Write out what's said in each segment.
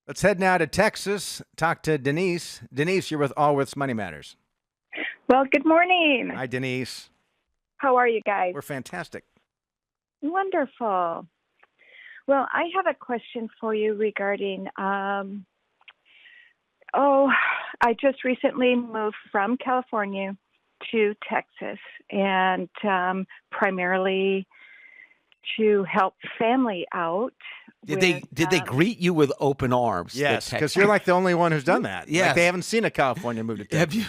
Let's head now to Texas. Talk to Denise. Denise, you're with Allworth's Money Matters. Well, good morning. Hi, Denise. How are you guys? We're fantastic. Wonderful. Well, I have a question for you regarding, I just recently moved from California to Texas, and primarily to help family out. Did they greet you with open arms? Yes, because you're like the only one who's done that. Yes. Like they haven't seen a California move to Texas. Have you?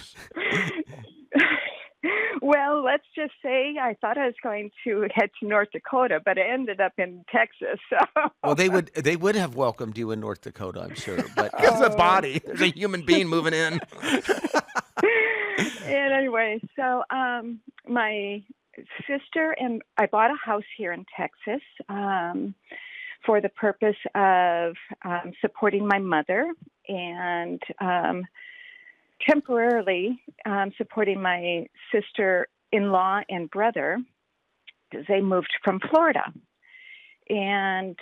Well, let's just say I thought I was going to head to North Dakota, but I ended up in Texas. So. Well, they would have welcomed you in North Dakota, I'm sure. But Because the body, there's a human being moving in. And anyway, so my sister and I bought a house here in Texas for the purpose of supporting my mother and temporarily supporting my sister-in-law and brother because they moved from Florida. And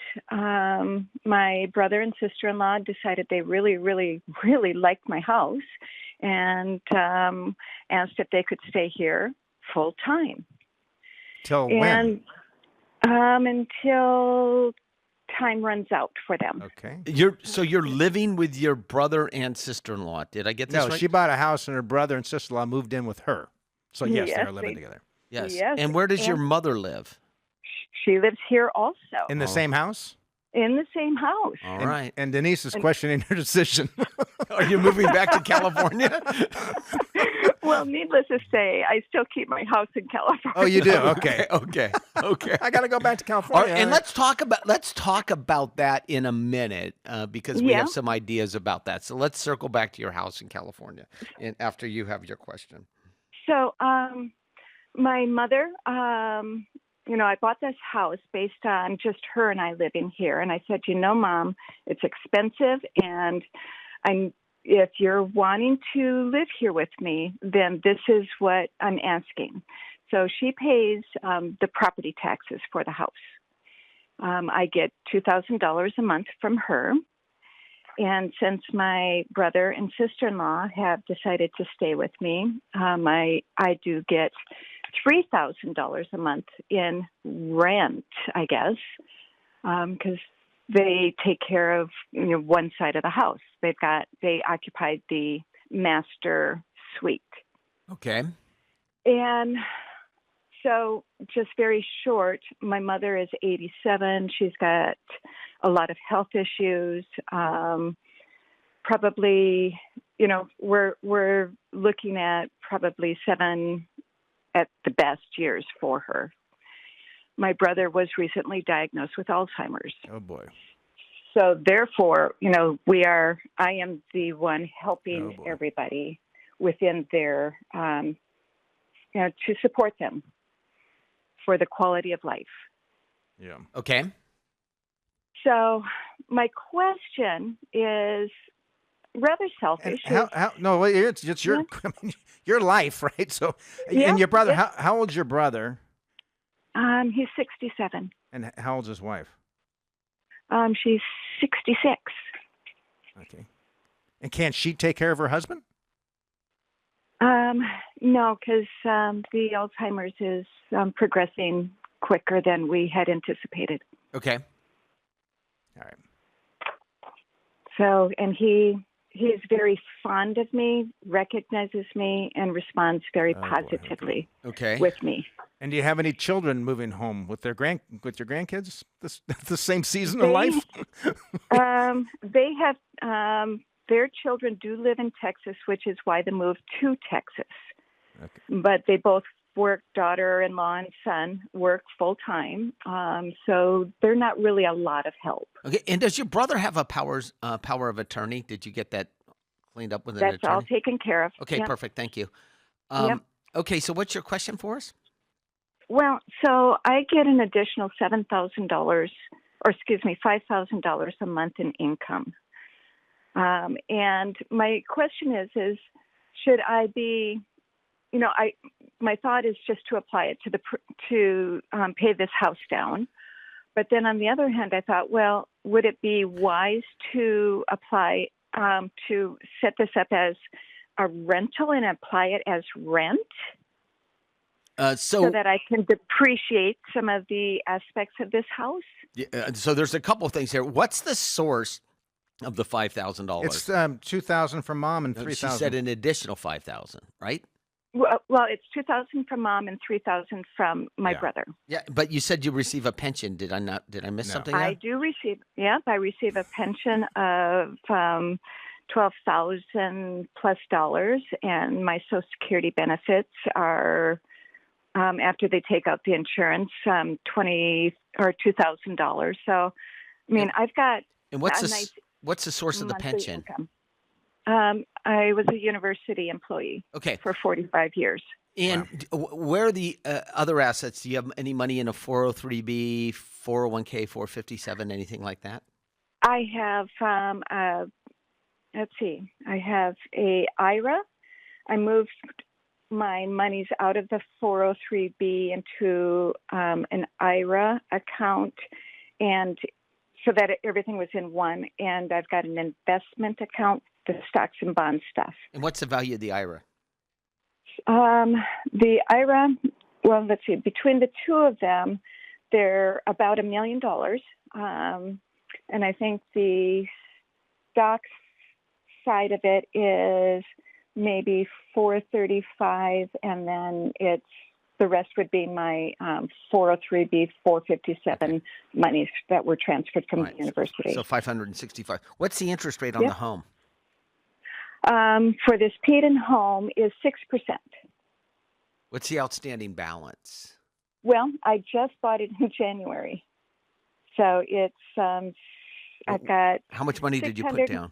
my brother and sister-in-law decided they really, really, really liked my house and asked if they could stay here full time. Till when? Until time runs out for them. Okay. You're living with your brother and sister-in-law. Did I get this No, right? she bought a house and her brother and sister-in-law moved in with her. So yes, they're living together. Yes. Yes, And where does your mother live? She lives here also. In the same house? In the same house. All right. And Denise is questioning her decision. Are you moving back to California? Well, needless to say, I still keep my house in California. Oh, you do? Okay. Okay. I got to go back to All California. right, and let's talk about that in a minute because we have some ideas about that. So let's circle back to your house in California and after you have your question. So, my mother, I bought this house based on just her and I living here. And I said, Mom, it's expensive. And if you're wanting to live here with me, then this is what I'm asking. So she pays the property taxes for the house. I get $2,000 a month from her. And since my brother and sister-in-law have decided to stay with me, I do get $3,000 a month in rent, I guess, because they take care of one side of the house. They occupied the master suite. Okay. And so just very short, my mother is 87. She's got a lot of health issues. Probably, we're looking at probably 7 at the best years for her. My brother was recently diagnosed with Alzheimer's. Oh, boy. So therefore, I am the one helping everybody within their, to support them for the quality of life. Yeah. Okay. So my question is rather selfish. It's your your life, right? So, and your brother, how old's your brother? He's 67. And how old's his wife? She's 66. Okay. And can't she take care of her husband? No, because the Alzheimer's is progressing quicker than we had anticipated. Okay. All right. So, and he's very fond of me, recognizes me, and responds very positively with me. And do you have any children moving home with your grandkids the same season of life? They have their children do live in Texas, which is why the move to Texas. Okay. But they both work, daughter-in-law and son work full-time, so they're not really a lot of help. Okay, and does your brother have a power of attorney? Did you get that cleaned up with an attorney? That's all taken care of. Okay, yep. Perfect. Thank you. Yep. Okay, so what's your question for us? Well, so I get an additional $5,000 a month in income. And my question is should I be, my thought is just to apply it to pay this house down. But then on the other hand, I thought, well, would it be wise to apply to set this up as a rental and apply it as rent so that I can depreciate some of the aspects of this house? So there's a couple of things here. What's the source of the $5,000? It's $2,000 from mom and $3,000. She said an additional $5,000, right? Well, it's $2,000 from mom and $3,000 from my brother. Yeah, but you said you receive a pension. Did I not? Did I miss something? There? I do receive. Yeah, I receive a pension of $12,000 plus, and my Social Security benefits are after they take out the insurance, $20,000 or $2,000. So, I mean, I've got. And what's the source of the pension? Income. I was a university employee for 45 years. And where are the other assets? Do you have any money in a 403B, 401k, 457, anything like that? I have, let's see, I have a IRA. I moved my monies out of the 403B into an IRA account, and so that everything was in one. And I've got an investment account, the stocks and bond stuff. And what's the value of the IRA? The IRA, well, let's see, between the two of them, they're about $1 million. And I think the stocks side of it is maybe 435, and then the rest would be my 403B, 457 monies that were transferred from the university. So 565. What's the interest rate on the home? For this paid-in home is 6%. What's the outstanding balance? Well, I just bought it in January, so it's I've got. How much money did you put down?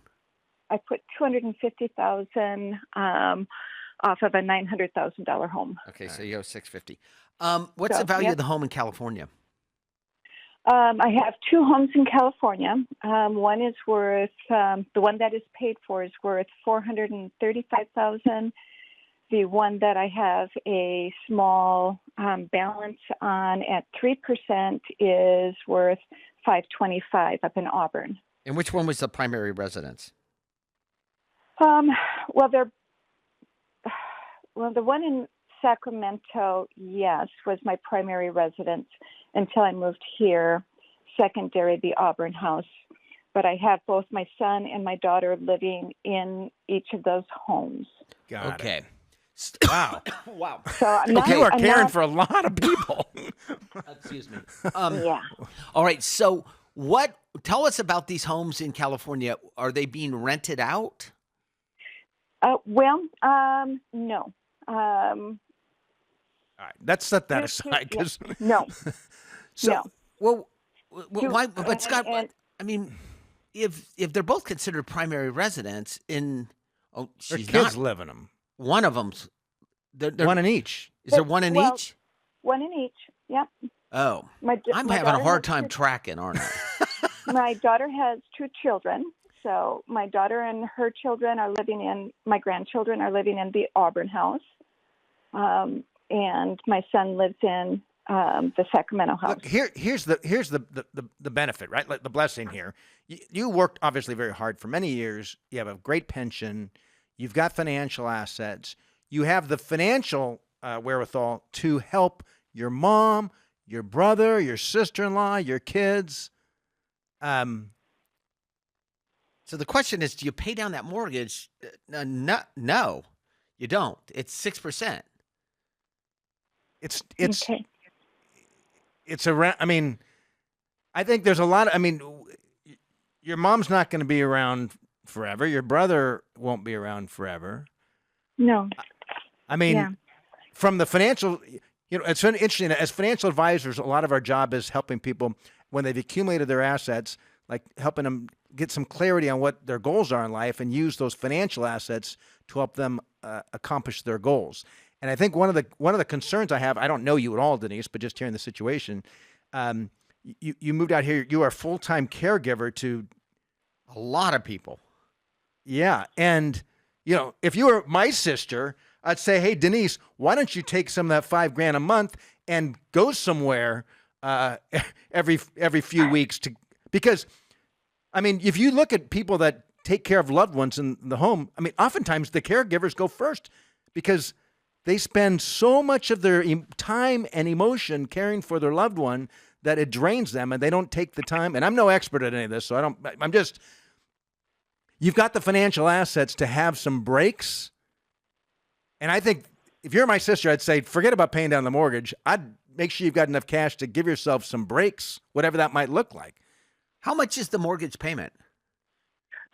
I put $250,000 off of a $900,000 home. Okay, so you have $650. What's the value of the home in California? I have two homes in California. One is worth the one that is paid for is worth $435,000. The one that I have a small balance on at 3% is worth $525 up in Auburn. And which one was the primary residence? Well, the one in Sacramento, yes, was my primary residence until I moved here. Secondary, the Auburn house. But I have both my son and my daughter living in each of those homes. Got it. Wow. Wow. So you are caring for a lot of people. Excuse me. Yeah. All right. So tell us about these homes in California. Are they being rented out? No. All right, let's set that aside. No. Well, why? But Scott, I mean, if they're both considered primary residents, their kids live in them. One of them's one in each. Is there one in each? One in each. Yep. Oh, I'm having a hard time tracking, aren't I? My daughter has two children. So my daughter and her children are my grandchildren are living in the Auburn house. And my son lives in the Sacramento house. Look, here's the benefit, right? Like the blessing here. You worked obviously very hard for many years. You have a great pension. You've got financial assets. You have the financial wherewithal to help your mom, your brother, your sister-in-law, your kids. So the question is, do you pay down that mortgage? No, you don't. It's 6%. It's around. I mean, I think there's a lot of. I mean, your mom's not going to be around forever. Your brother won't be around forever. No. I mean, from the financial, it's been interesting. As financial advisors, a lot of our job is helping people when they've accumulated their assets, like helping them get some clarity on what their goals are in life and use those financial assets to help them accomplish their goals. And I think one of the concerns I have, I don't know you at all, Denise, but just hearing the situation, you moved out here. You are a full-time caregiver to a lot of people. Yeah, and if you were my sister, I'd say, hey, Denise, why don't you take some of that $5,000 a month and go somewhere uh, every few weeks because, I mean, if you look at people that take care of loved ones in the home, I mean, oftentimes the caregivers go first because they spend so much of their time and emotion caring for their loved one that it drains them, and they don't take the time. And I'm no expert at any of this, so I'm just, you've got the financial assets to have some breaks. And I think if you're my sister, I'd say, forget about paying down the mortgage. I'd make sure you've got enough cash to give yourself some breaks, whatever that might look like. How much is the mortgage payment?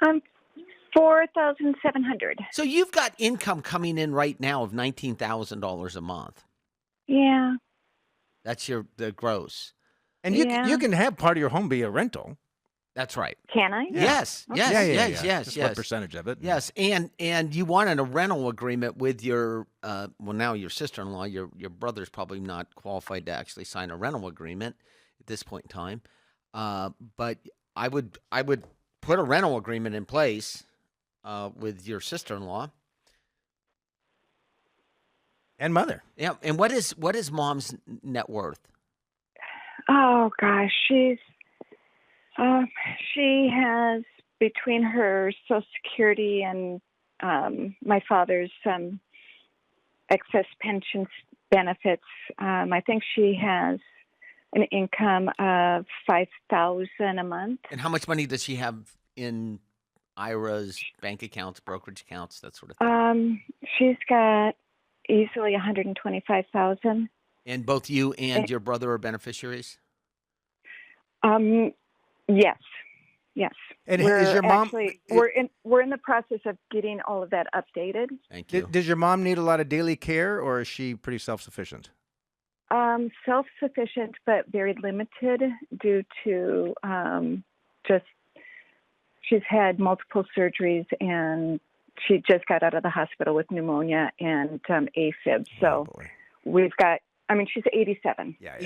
$4,700. So you've got income coming in right now of $19,000 a month. Yeah. That's the gross. And you can have part of your home be a rental. That's right. Can I? Yeah. Yes. Okay. Yes. Just what percentage of it? Yes. And you wanted a rental agreement with your now your sister-in-law. Your brother's probably not qualified to actually sign a rental agreement at this point in time. But I would put a rental agreement in place with your sister-in-law and mother. Yeah. And what is mom's net worth? Oh gosh, she has, between her Social Security and my father's excess pension benefits, I think she has an income of $5,000 a month. And how much money does she have in IRAs, bank accounts, brokerage accounts, that sort of thing? She's got easily $125,000. And both you and your brother are beneficiaries? Yes. And is your mom? We're in the process of getting all of that updated. Thank you. Does your mom need a lot of daily care, or is she pretty self-sufficient? Self-sufficient, but very limited due to she's had multiple surgeries, and she just got out of the hospital with pneumonia and AFib. So we've got. I mean, she's 87. Yeah.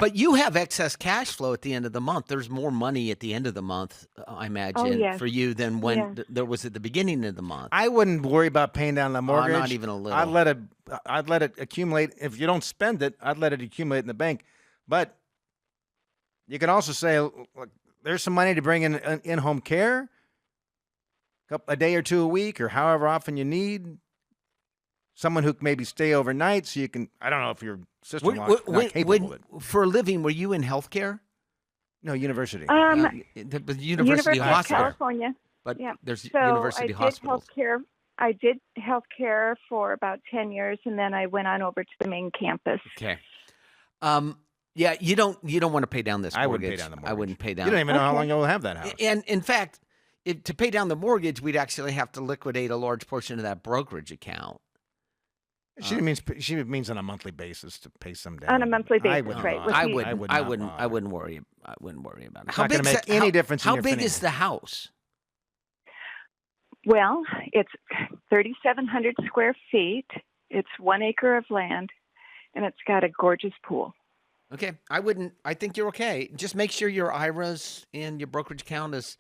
But you have excess cash flow at the end of the month. There's more money at the end of the month, I imagine, for you than when there was at the beginning of the month. I wouldn't worry about paying down the mortgage. Not even a little. I'd let it accumulate. If you don't spend it, I'd let it accumulate in the bank. But you can also say, look, there's some money to bring in home care, a day or two a week, or however often you need. Someone who can maybe stay overnight, so you can. I don't know if your sister-in-law is not capable of it. For a living, were you in healthcare? No, university. The University Hospital, California. But yeah. There's university hospitals. I did healthcare for about 10 years, and then I went on over to the main campus. Okay. Yeah, you don't want to pay down this mortgage. I wouldn't pay down the mortgage. I wouldn't pay down. You don't even know how long you'll have that house. And in fact, to pay down the mortgage, we'd actually have to liquidate a large portion of that brokerage account. She means on a monthly basis to pay some down. On a monthly basis, right? I wouldn't worry about it. It's not going to make any difference. How big is the house? Well, it's 3,700 square feet. It's 1 acre of land, and it's got a gorgeous pool. Okay, I think you're okay. Just make sure your IRAs and your brokerage account is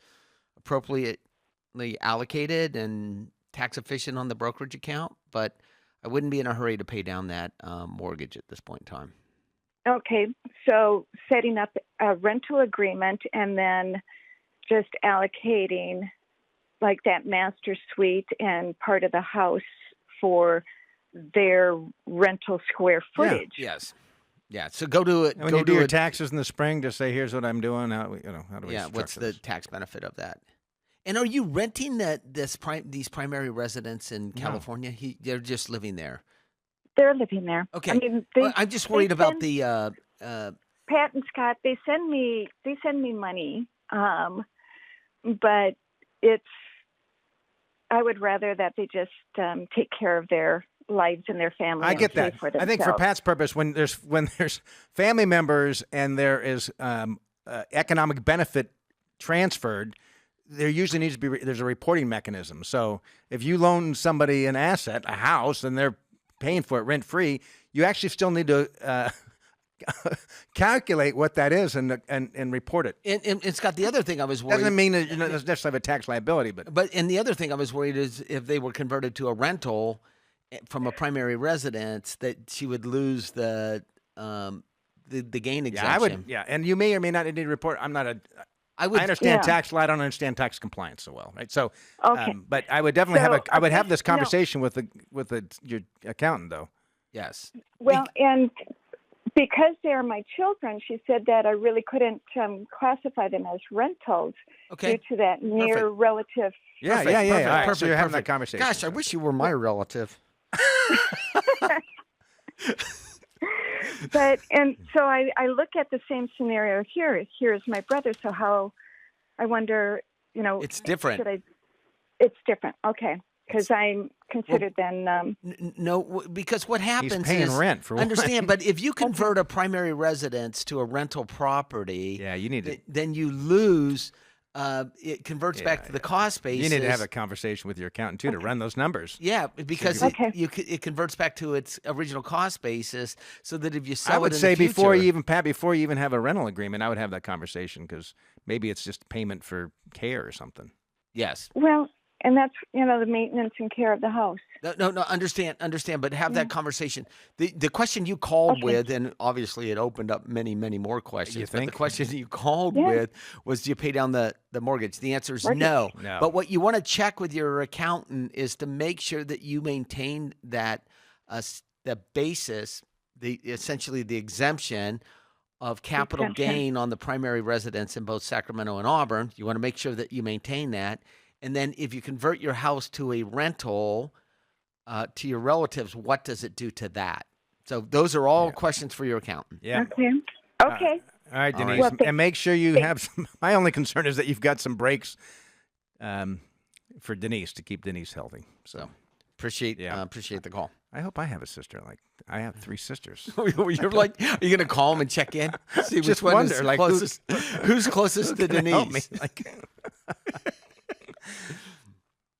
appropriately allocated and tax efficient on the brokerage account, but I wouldn't be in a hurry to pay down that mortgage at this point in time. Okay, so setting up a rental agreement and then just allocating like that master suite and part of the house for their rental square footage. Yeah. Yes. Yeah. So go to it. When you do your taxes in the spring, just say, "Here's what I'm doing." How do we? Yeah. What's the tax benefit of that? And are you renting these primary residents in California? They're just living there. They're living there. Okay. I mean, I'm just worried about the Pat and Scott. They send me money, but I would rather that they just take care of their lives and their family. I get that. For I think for Pat's purpose, when there's family members and there is economic benefit transferred, there usually needs to be there's a reporting mechanism. So if you loan somebody an asset, a house, and they're paying for it rent free, you actually still need to calculate what that is and report it. And it's got the other thing I was worried. Doesn't mean that there's necessarily a tax liability, but and the other thing I was worried is if they were converted to a rental from a primary residence, that she would lose the the gain exemption. Yeah, I would. Yeah, and you may or may not need to report. I'm not a. I would. I understand Yeah. tax law. I don't understand tax compliance so well, right? So, Okay. but I would definitely So, I would have this no. conversation with your accountant, though. Yes. Well, and because they are my children, she said that I really couldn't classify them as rentals Okay. due to that near Perfect. relative. Yeah, Perfect, yeah, yeah. perfect, All right, so perfect, you're having that perfect. conversation. Gosh, I wish you were my relative. But and so I look at the same scenario here. Here's my brother. So how? I wonder. It's different. It's different. Okay, because I'm considered then. No, because what happens He's paying is rent for one. understand. But if you convert a primary residence to a rental property, Yeah, you need to. then you lose. It converts back to the cost basis. You need to have a conversation with your accountant too to run those numbers. Yeah, because Okay. it converts back to its original cost basis, so that if you sell I would it in say the before future- you even before you even have a rental agreement, I would have that conversation because maybe it's just payment for care or something. yes. Well, and that's the maintenance and care of the house. No, understand, but have that conversation. The question you called with, and obviously it opened up many, many more questions. You But think? the question you called Yeah. with was, do you pay down the mortgage? The answer is Mortgage. no. No. But what you want to check with your accountant is to make sure that you maintain that the basis, essentially the exemption of capital Exemption. gain on the primary residence in both Sacramento and Auburn. You want to make sure that you maintain that. And then if you convert your house to a rental to your relatives, what does it do to that? So those are all questions for your accountant. Yeah. Okay. Okay. All right, All Denise, right. Well, and make sure you have some. My only concern is that you've got some breaks for Denise to keep Denise healthy. So Appreciate Yeah. the call. I hope I have a sister. Like I have 3 sisters. You're like, are you gonna call them and check in? See which Just one wonder, is like, closest. Who's closest to Gonna help me. Denise? Like,